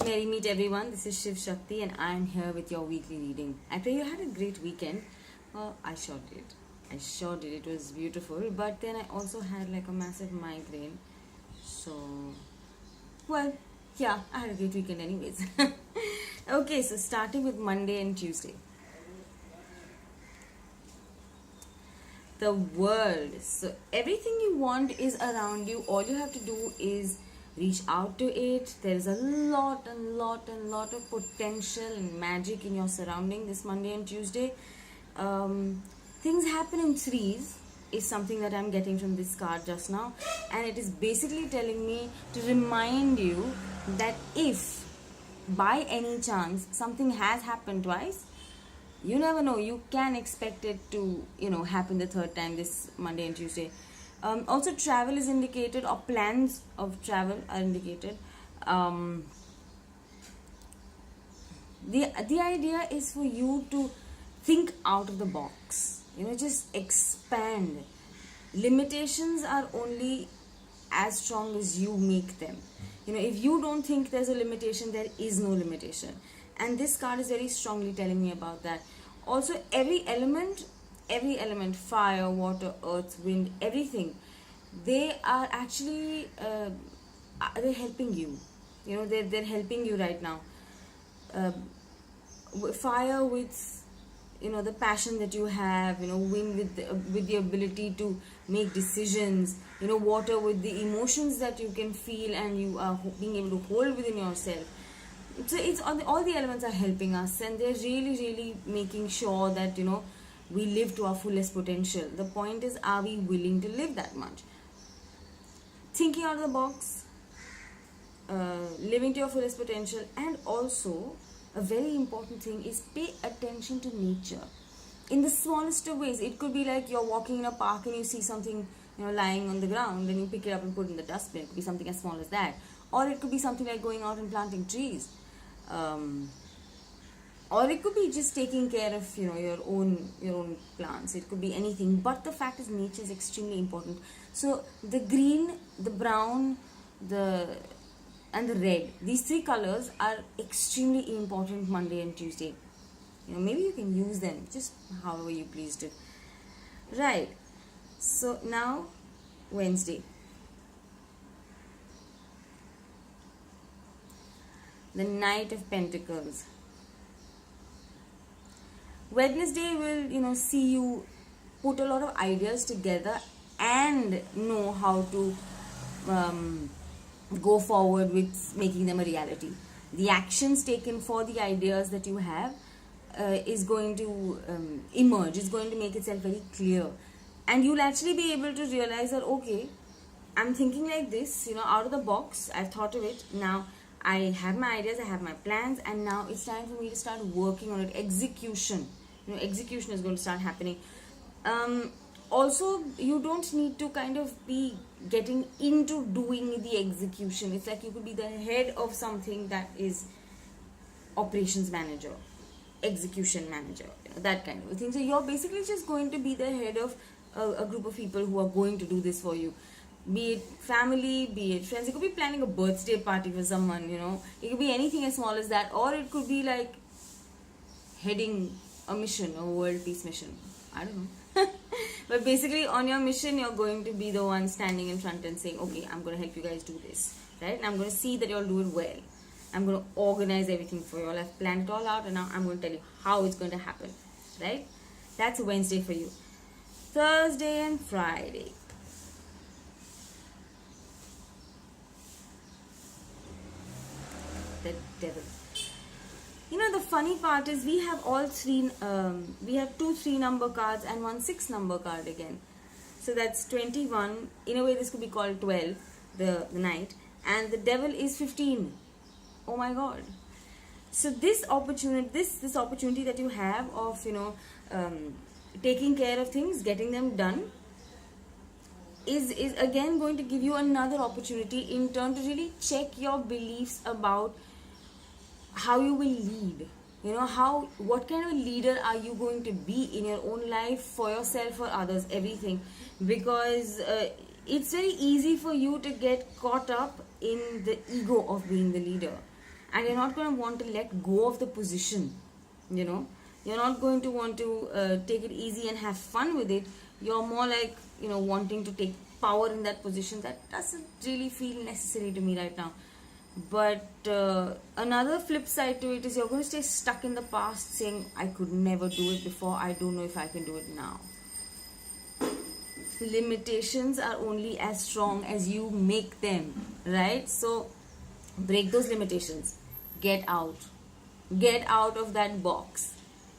Merry meet everyone. This is Shiv Shakti, and I am here with your weekly reading. I pray you had a great weekend. I sure did. I sure did. It was beautiful, but then I also had like a massive migraine. So, well, yeah, I had a great weekend, anyways. Okay, so starting with Monday and Tuesday. The world. So everything you want is around you. All you have to do is reach out to it. There is a lot of potential and magic in your surrounding this Monday and Tuesday. Things happen in threes is something that I'm getting from this card just now, and it is basically telling me to remind you that if by any chance something has happened twice, you never know, you can expect it to happen the third time this Monday and Tuesday. Also, travel is indicated, or plans of travel are indicated. The idea is for you to think out of the box, just expand. Limitations are only as strong as you make them. If you don't think there's a limitation, there is no limitation, and this card is very strongly telling me about that. Also, every element, fire, water, earth, wind, everything, they are actually they're helping you. They're helping you right now. uh, Fire with the passion that you have, wind with the ability to make decisions, water with the emotions that you can feel and you are being able to hold within yourself. So it's all the elements are helping us, and they're really making sure that we live to our fullest potential. The point is, are we willing to live that much? Thinking out of the box, living to your fullest potential. And also, a very important thing is pay attention to nature in the smallest of ways. It could be like you're walking in a park and you see something lying on the ground, and you pick it up and put it in the dustbin. It could be something as small as that, or it could be something like going out and planting trees, or it could be just taking care of your own plants. It could be anything, but the fact is nature is extremely important. So the green, the brown, and the red, these three colors are extremely important Monday and Tuesday. Maybe you can use them just however you please to. Right. So now Wednesday. The Knight of Pentacles. Wednesday will see you put a lot of ideas together and know how to go forward with making them a reality. The actions taken for the ideas that you have is going to emerge. It's going to make itself very clear, and you'll actually be able to realize that, okay, I'm thinking like this, out of the box. I've thought of it. Now I have my ideas, I have my plans, and now it's time for me to start working on it. Execution. Execution is going to start happening. Also, you don't need to kind of be getting into doing the execution. It's like you could be the head of something that is operations manager, execution manager, that kind of thing. So you're basically just going to be the head of a group of people who are going to do this for you. Be it family, be it friends. You could be planning a birthday party for someone, It could be anything as small as that, or it could be like heading a mission, a world peace mission. I don't know. But basically, on your mission, you're going to be the one standing in front and saying, okay, I'm going to help you guys do this, right? And I'm going to see that you all do it well. I'm going to organize everything for you all. I've planned it all out, and now I'm going to tell you how it's going to happen, right? That's Wednesday for you. Thursday and Friday. The Devil. The funny part is we have all three, we have 2 3-number cards and 1 6-number card again. So that's 21. In a way, this could be called 12, the Knight. And the Devil is 15. Oh my God. So this opportunity, this opportunity that you have of, taking care of things, getting them done, is again going to give you another opportunity in turn to really check your beliefs about how you will lead. What kind of a leader are you going to be in your own life, for yourself, for others, everything. Because it's very easy for you to get caught up in the ego of being the leader. and you're not going to want to let go of the position. You're not going to want to take it easy and have fun with it. You're more like, wanting to take power in that position. That doesn't really feel necessary to me right now. But another flip side to it is you're going to stay stuck in the past saying, I could never do it before, I don't know if I can do it now. Limitations are only as strong as you make them, right? So break those limitations. Get out of that box,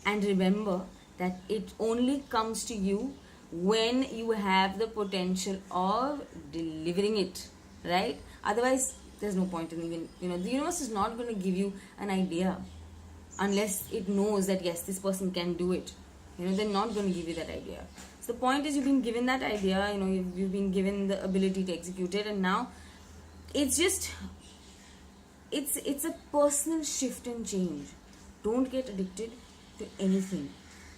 and remember that it only comes to you when you have the potential of delivering it, right? Otherwise there's no point in even, the universe is not going to give you an idea unless it knows that yes, this person can do it. They're not going to give you that idea. So the point is, you've been given that idea, you've been given the ability to execute it, and now it's just, it's a personal shift and change. Don't get addicted to anything.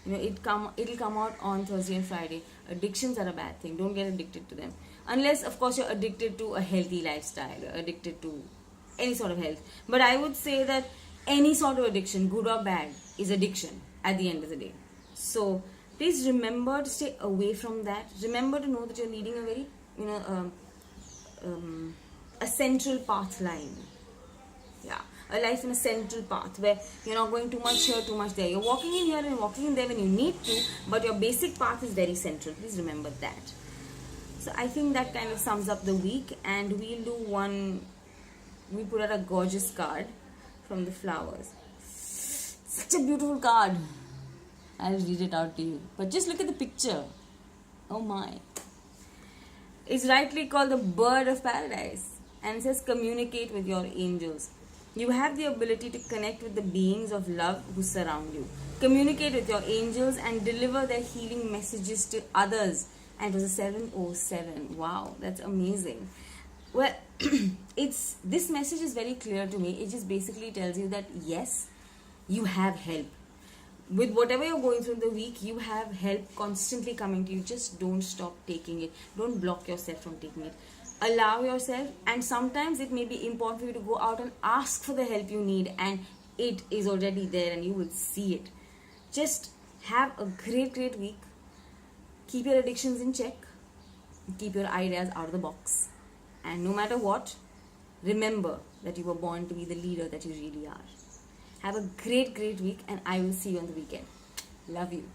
It'll come out on Thursday and Friday. Addictions are a bad thing. Don't get addicted to them, unless of course you're addicted to a healthy lifestyle, or addicted to any sort of health. But I would say that any sort of addiction, good or bad, is addiction at the end of the day. So please remember to stay away from that. Remember to know that you're leading a very a central path line. Yeah, a life in a central path where you're not going too much here, too much there. You're walking in here and walking in there when you need to, but your basic path is very central. Please remember that. So I think that kind of sums up the week, and we'll do one. We put out a gorgeous card from the flowers. Such a beautiful card. I'll read it out to you. But just look at the picture. Oh my. It's rightly called the bird of paradise, and it says communicate with your angels. You have the ability to connect with the beings of love who surround you. Communicate with your angels and deliver their healing messages to others. And it was a 707. Wow, that's amazing. Well, this message is very clear to me. It just basically tells you that yes, you have help. With whatever you're going through in the week, you have help constantly coming to you. Just don't stop taking it. Don't block yourself from taking it. Allow yourself, and sometimes it may be important for you to go out and ask for the help you need, and it is already there and you will see it. Just have a great week. Keep your addictions in check. Keep your ideas out of the box. And no matter what, remember that you were born to be the leader that you really are. Have a great week, and I will see you on the weekend. Love you.